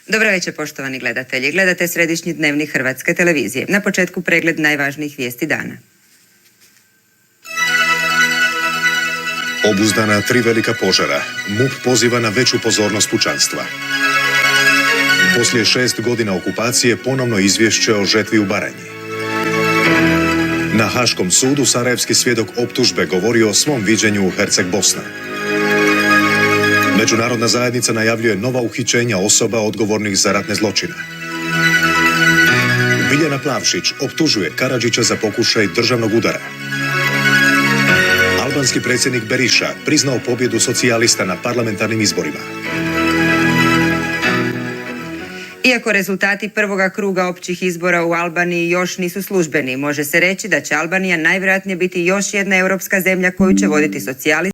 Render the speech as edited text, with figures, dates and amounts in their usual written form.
Dobro večer, poštovani gledatelji. Gledate središnji dnevnik Hrvatske televizije. Na početku pregled najvažnijih vijesti dana. Obuzdana 3 velika požara. MUP poziva na veću pozornost pučanstva. Poslije 6 godina okupacije ponovno izvješće o žetvi u Baranji. Na Haškom sudu sarajevski svjedok optužbe govorio o svom viđenju u Herceg Bosna. Međunarodna zajednica najavljuje nova uhićenja osoba odgovornih za ratne zločine. Biljana Plavšić optužuje Karadžića za pokušaj državnog udara. Albanski predsjednik Beriša priznao pobjedu socijalista na parlamentarnim izborima. Iako rezultati prvoga kruga općih izbora u Albaniji još nisu službeni, može se reći da će Albanija najvjerojatnije biti još jedna europska zemlja koju će voditi socijalisti